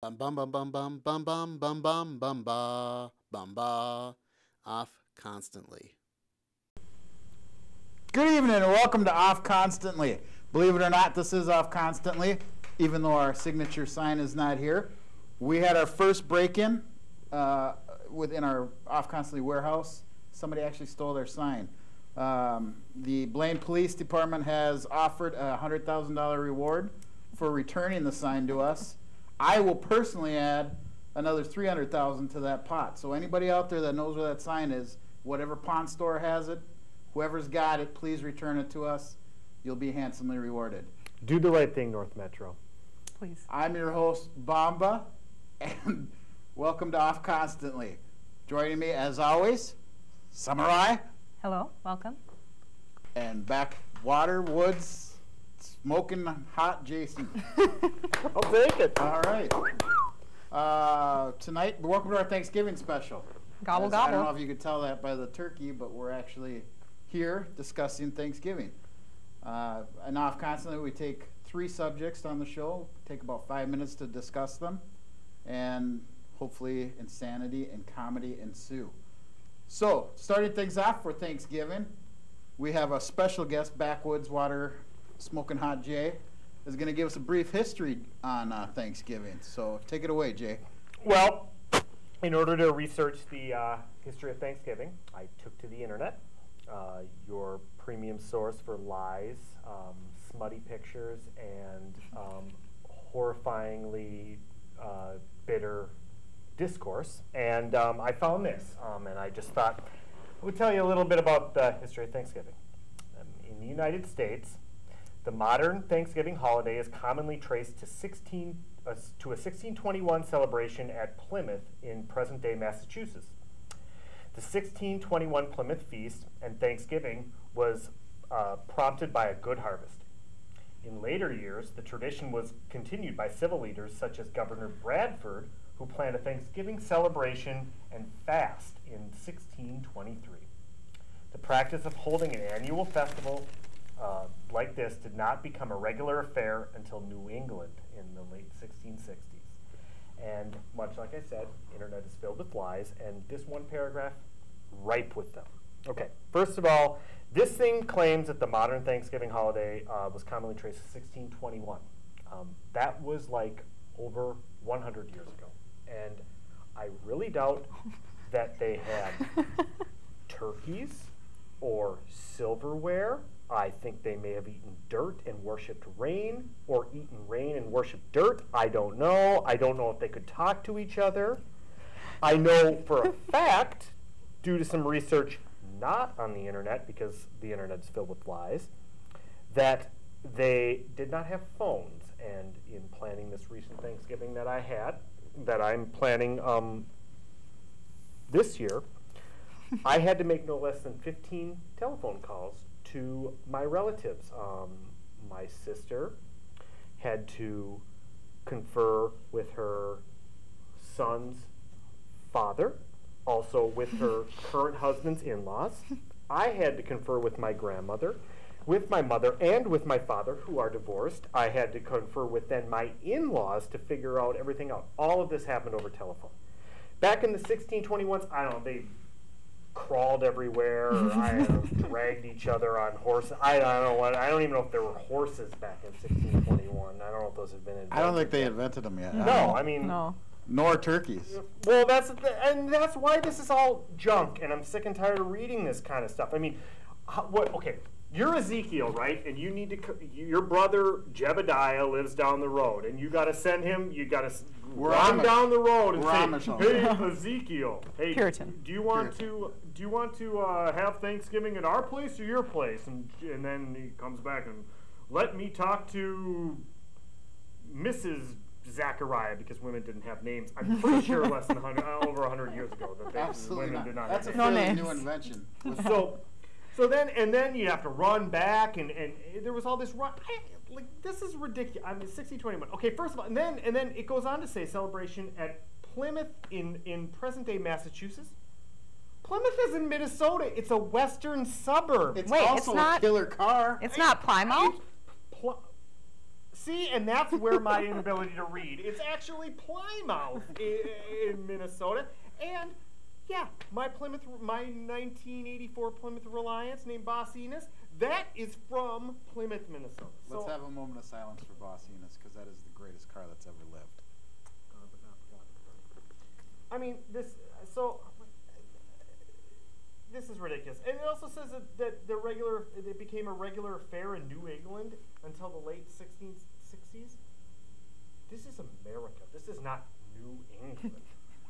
Bum bum bum bum bum bum bum bum bum bum ba bum ba. Off constantly. Good evening and welcome to Off Constantly. Believe it or not, this is Off Constantly, even though our signature sign is not here. We had our first break-in within our Off Constantly warehouse. Somebody actually stole their sign. The Blaine Police Department has offered a $100,000 reward for returning the sign to us. I will personally add another $300,000 to that pot. So anybody out there that knows where that sign is, whatever pawn store has it, whoever's got it, please return it to us. You'll be handsomely rewarded. Do the right thing, Northmetro. Please. I'm your host, Bamba, and welcome to Off Constantly. Joining me, as always, Samurai. Hello, welcome. And Backwater Woods, smoking hot Jason. I'll take it. All right. Tonight, welcome to our Thanksgiving special. Gobble, I gobble. don't know if you could tell that by the turkey, but we're actually here discussing Thanksgiving. And Off Constantly, we take 3 subjects on the show, take about 5 minutes to discuss them, and hopefully insanity and comedy ensue. So, starting things off for Thanksgiving, we have a special guest, Backwoods Water Smoking Hot Jay, is going to give us a brief history on Thanksgiving. So, take it away, Jay. Well, in order to research the history of Thanksgiving, I took to the internet, your premium source for lies, smutty pictures, and horrifyingly bitter discourse. And I found this, and I just thought I would tell you a little bit about the history of Thanksgiving. In the United States, the modern Thanksgiving holiday is commonly traced to a 1621 celebration at Plymouth in present-day Massachusetts. The 1621 Plymouth feast and Thanksgiving was prompted by a good harvest. In later years, the tradition was continued by civil leaders such as Governor Bradford, who planned a Thanksgiving celebration and fast in 1623. The practice of holding an annual festival like this did not become a regular affair until New England in the late 1660s. And much like I said, internet is filled with lies, and this one paragraph, ripe with them. Okay, first of all, this thing claims that the modern Thanksgiving holiday was commonly traced to 1621. That was like over 100 years ago. And I really doubt that they had turkeys or silverware. I think they may have eaten dirt and worshipped rain, or eaten rain and worshipped dirt. I don't know. I don't know if they could talk to each other. I know for a fact, due to some research not on the internet, because the internet is filled with lies, that they did not have phones. And in planning this recent Thanksgiving that I had, that I'm planning this year, I had to make no less than 15 telephone calls to my relatives. My sister had to confer with her son's father, also with her current husband's in-laws. I had to confer with my grandmother, with my mother, and with my father, who are divorced. I had to confer with then my in-laws to figure out everything out. All of this happened over telephone. Back in the 1621s, I don't know, they crawled everywhere, or I don't know, dragged each other on horses. I don't know what. I don't even know if there were horses back in 1621. I don't know if those have been invented. I don't think they invented them yet. No, I mean, No. Nor turkeys. well, that's why this is all junk, and I'm sick and tired of reading this kind of stuff. I mean, what? Okay, you're Ezekiel, right? And you need to. Your brother Jebediah lives down the road, and you got to send him. You got to run down the road and say, "Hey, Ezekiel, hey, Puritan. do you want to have Thanksgiving at our place or your place?" And then he comes back and let me talk to Mrs. Zachariah, because women didn't have names. I'm pretty sure less than over 100 years ago that Absolutely women not. did not That's have a names. fairly names. new invention. So then you have to run back, and there was all this run. Like, this is ridiculous. I mean, 1621. Okay, first of all, and then it goes on to say celebration at Plymouth in present-day Massachusetts. Plymouth is in Minnesota. It's a western suburb. It's Wait, also it's not a killer car. It's not Plymouth? See, and that's where my inability to read. It's actually Plymouth in Minnesota. And yeah, my 1984 Plymouth Reliance named Boss Enos, that is from Plymouth, Minnesota. Let's have a moment of silence for Boss Enos, because that is the greatest car that's ever lived. I mean, this is ridiculous. And it also says that it became a regular affair in New England until the late 1660s. This is America. This is not New England.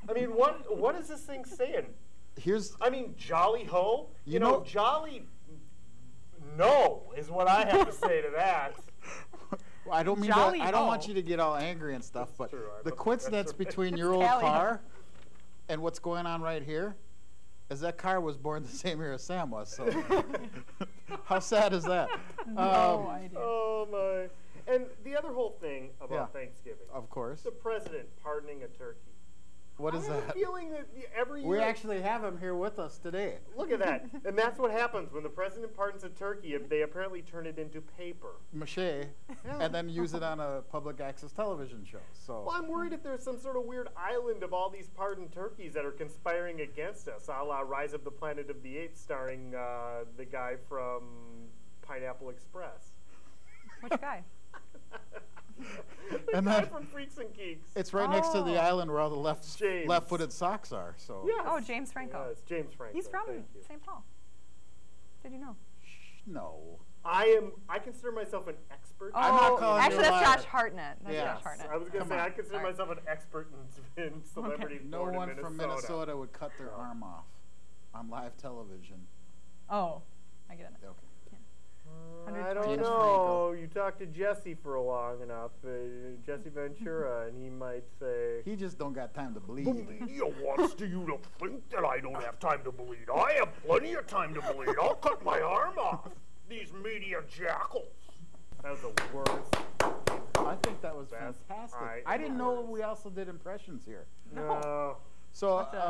I mean, what is this thing saying? Jolly ho? You know, jolly no is what I have to say to that. Well, I don't mean Jolly I don't ho. want you to get all angry and stuff, but true. the coincidence between your old Tally ho. car and what's going on right here is that car was born the same year as Sam was. So how sad is that? No idea. Oh my! And the other whole thing about Thanksgiving, Of course. the president pardoning a turkey. What is I have that? a feeling that every year. We actually have him here with us today. Look at that. And that's what happens when the president pardons a turkey. They apparently turn it into paper. Mache, and then use it on a public access television show. So Well, I'm worried if there's some sort of weird island of all these pardoned turkeys that are conspiring against us, a la Rise of the Planet of the Apes, starring the guy from Pineapple Express. Which guy? The And guy then- from Freaks and Geeks. it's right next to the Oh. island where all the James. left-footed socks are. So Yes. Oh, James Franco. Yes, James Franco. He's from Thank you. St. Paul. Did you know? no. I consider myself an expert. I'm not calling actually, you a that's liar. Josh Hartnett. That's Yes, Josh Hartnett. I was going to Come say, on. I consider All right. myself an expert in celebrity No born in one from Minnesota would cut their arm off on live television. Oh, I get it. Okay. I 120. don't James know. Franco. You talk to Jesse for long enough, Jesse Ventura, and he might say, He just don't got time to bleed. The media wants you to think that I don't have time to bleed. I have plenty of time to bleed. I'll cut my arm off. These media jackals. that was the worst. I think that was Best. fantastic. I- I didn't know we also did impressions here. No. So What's that?